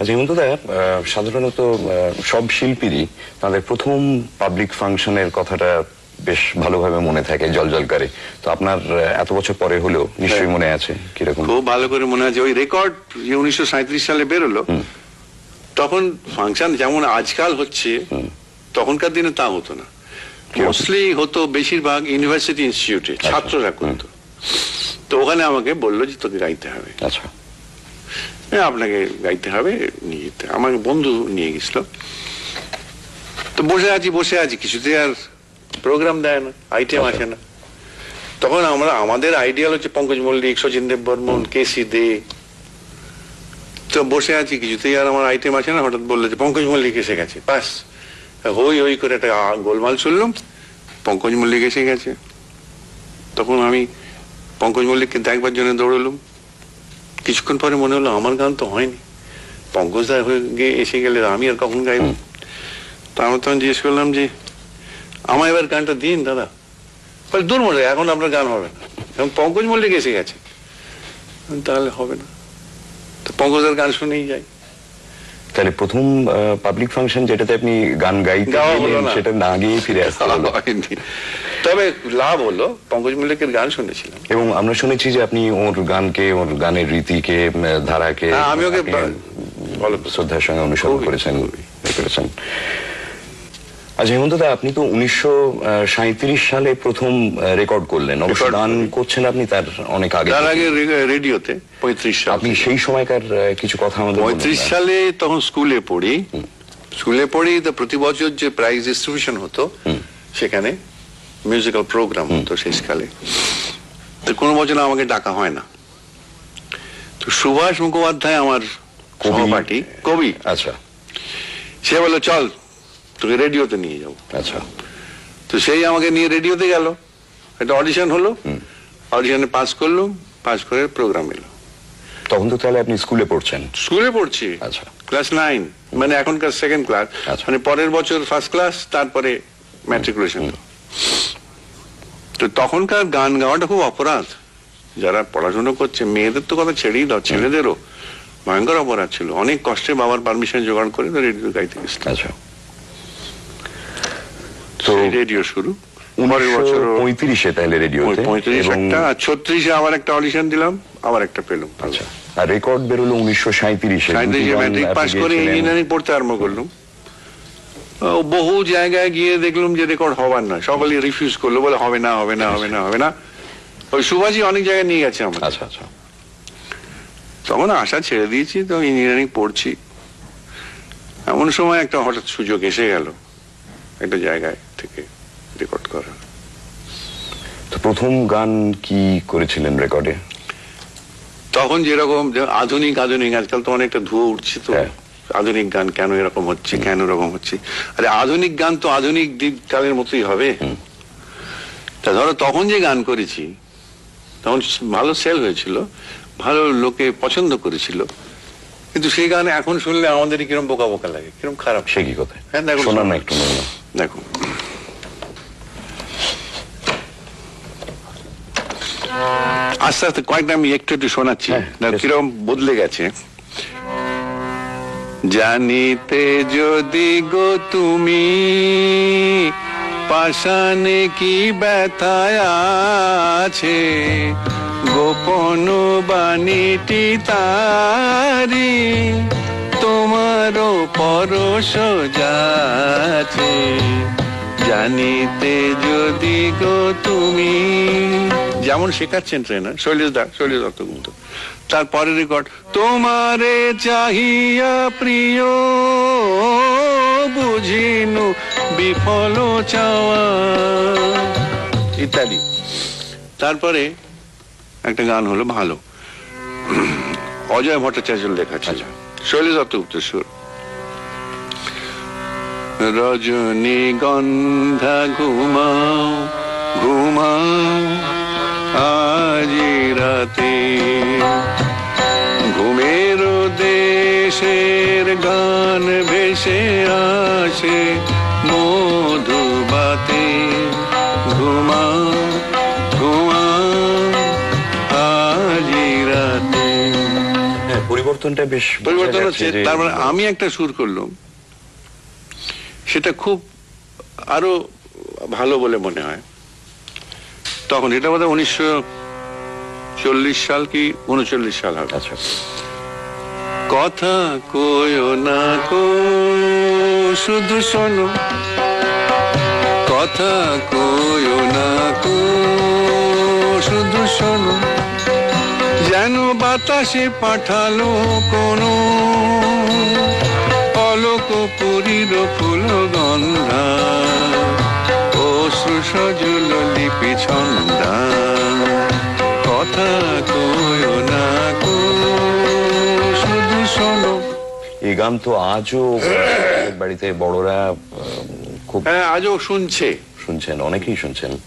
আচ্ছা হেমন্তদা, সাধারণত সব শিল্পীরই তাদের প্রথম পাবলিক ফাংশনের কথাটা বেশ ভালোভাবে মনে থাকে, জলজলকারে। তো আপনার এত বছর পরে হলেও নিশ্চয়ই মনে আছে কিরকম? খুব ভালো করে মনে আছে। ওই রেকর্ড যে 1937 সালে বেরোলো, তখন ফাংশন যেমন আজকাল হচ্ছে তখনকার দিনে তা হতো না। মোস্টলি হতো বেশিরভাগ ইউনিভার্সিটি ইনস্টিটিউটে ছাত্ররা করতো। তো ওখানে আমাকে বললো যে তোকে গাইতে হবে। আচ্ছা, আপনাকে গাইতে হবে, নিয়ে যেতে। আমাকে বন্ধু নিয়ে গেছিল। তো বসে আছি কিছুতে আর প্রোগ্রাম দেয় না, আইটেম আসে না। তখন আমাদের আইডিয়াল হচ্ছে পঙ্কজ মল্লিক, শচীন দেববর্মন, কেসি দে। তো বসে আছি কিছুতেই আর আমার আইটেম আসে না। হঠাৎ বললো যে পঙ্কজ মল্লিক এসে গেছে। বাস হই হই করে একটা গোলমাল শুনলাম, পঙ্কজ মল্লিক এসে গেছে। তখন আমি পঙ্কজ মল্লিককে দেখবার জন্য দৌড়লাম। কিছুক্ষণ পরে মনে হলো আমার গান তো হয়নি, পঙ্কজ দা হয়ে গিয়ে এসে গেলে আমি আর কখন গাইব। তা আমি তখন জিজ্ঞেস করলাম যে আমার এবার গানটা দিন দাদা। বলে দূর মরে, এখন আপনার গান হবে না, এখন পঙ্কজ মল্লিক এসে গেছে। তাহলে হবে না, তো পঙ্কজের গান শুনেই যাই। তাহলে প্রথম পাবলিক ফাংশন যেটাতে আপনি গান গাইতে সেটা না গিয়ে ফিরে আসতে হলো। তবে লাভ হলো পঙ্কজ মল্লিকের গান শুনেছিলাম, এবং আমরা শুনেছি যে আপনি ওর গানকে, ওর গানের রীতিকে, ধারাকে আমি ওকে শ্রদ্ধার সঙ্গে অনুসরণ করেছেন। আচ্ছা হেমন্তদা, আপনি তো 1937 সালে প্রথম রেকর্ড করলেন। অবশ্য গান করছেন আপনি তার অনেক আগে, তার আগে রেডিওতে 35 সাল। আপনি সেই সময়কার কিছু কথা আমাদের 35 সালে তখন স্কুলে পড়ি। তো প্রতি বছর যে প্রাইজ ডিস্ট্রিবিউশন হতো, সেখানে মিউজিক্যাল প্রোগ্রাম হতো শেষকালে। তো কোনো বছর আমাকে ডাকা হয় না। তো সুভাষ মুখোপাধ্যায় আমার সহপাঠী, কবি। আচ্ছা, সে বলল চল তোকে রেডিওতে নিয়ে যাবো। আচ্ছা, তো সেই আমাকে নিয়ে রেডিওতে গেল। একটা অডিশন হলো, অডিশনে পাস করলাম, পাস করে প্রোগ্রাম এলো। তখন তো তাহলে আপনি স্কুলে পড়ছেন? স্কুলে পড়ছি, আচ্ছা, ক্লাস 9, মানে এখনকার সেকেন্ড ক্লাস। মানে পরের বছর ফার্স্ট ক্লাস, তারপরে ম্যাট্রিকুলেশন। তো তখনকার গান গাওয়াটা খুব অপরাধ। যারা পড়াশোনা করছে, মেয়েদের তো কথা ছেড়েই দাও, ছেলেদেরও ভয়ঙ্কর অপরাধ ছিল। অনেক কষ্টে বাবার পারমিশন জোগাড় করে তো রেডিও গাইতে গেছিল। আচ্ছা, তো রেডিও শুরু 1935-এ তাহলে রেডিওতে। 35 একটা, 36-এ আবার একটা অডিশন দিলাম, আবার একটা পেলাম। আচ্ছা, আর রেকর্ড বেরোলো 1937-এ। ম্যাট্রিক পাস করে ইঞ্জিনিয়ারিং পড়তে আরম্ভ করলাম। বহু জায়গায় গিয়ে দেখলাম যে রেকর্ড হবার নয়, সকলে রিফিউজ করলো, বলে হবে না হবে না হবে না হবে না। ওই সুভাষই অনেক জায়গায় নিয়ে গেছে আমার। আচ্ছা আচ্ছা, তখন আশা ছেড়ে দিয়েছি, তো ইঞ্জিনিয়ারিং পড়ছি। এমন সময় একটা হঠাৎ সুযোগ এসে গেল একটা জায়গায় থেকে রেকর্ড করা। তো প্রথম গান কি করেছিলেন রেকর্ডে? তখন যেরকম আধুনিক, আজকাল তো অনেকটা ধুয়ো উঠছে। তো আধুনিক গান কেন এরকম হচ্ছে, কেন এরকম হচ্ছে? আরে আধুনিক গান তো আধুনিক দিক কালের মতোই হবে। তা ধরো তখন যে গান করেছি, তখন ভালো সেল হয়েছিল, ভালো লোকে পছন্দ করেছিল, কিন্তু সেই গান এখন শুনলে আমাদের কিরম বোকা বোকা লাগে, কিরম খারাপ। সে কি কথা? হ্যাঁ দেখো, শোনান না একটু। দেখো আস্তে আস্তে কয়েকটা আমি একটু একটু শোনাচ্ছি, কিরকম বদলে গেছে। জানিতে যদি গো তুমি পাষাণে কি ব্যথায় আছে, গোপন বাণীটি তারি তোমারও পরশ যাচ্ছে। জানিতে যদি গো তুমি, যেমন শেখাচ্ছেন ট্রেনার শৈলেশ দত্তগুপ্ত। তারপরে রেকর্ড, তোমারে চাহিয়া প্রিয় বুঝিনু বিফল চাওয়া, ইত্যাদি। তারপরে একটা গান হলো ভালো, অজয় ভট্টাচার্য লেখা ছিল, শৈলেশ দত্তগুপ্ত সুর। রজনীগন্ধা ঘুমাও ঘুমাও আজি রাতে, ঘুমের দেশের গান ভেসে আসে মধুবাতে, ঘুমাও ঘুমাও আজি রাতে। পরিবর্তন পরিবর্তনটা বেশ বোঝা পরিবর্তন যাচ্ছে হচ্ছে। যে- তার মানে আমি একটা সুর করলাম, সেটা খুব আরো ভালো বলে মনে হয় তখন। এটা বোধহয় 1940 সাল কি 39 সাল হবে। আচ্ছা, কথা কয়ো না কো শুধু শোনো, কথা কয়ো না কো শুধু শোনো, যেন বাতাসে পাঠালো কোনো অলোক পুরীর ফুল গন্ধা, অশ্রু সজল লিপি ছন্দা, কথা কয়ো না কো শুধু শোনো। এই গান তো আজও অনেক বাড়িতে বড়রা খুব হ্যাঁ, আজও শুনছে। শুনছেন, অনেকেই শুনছেন।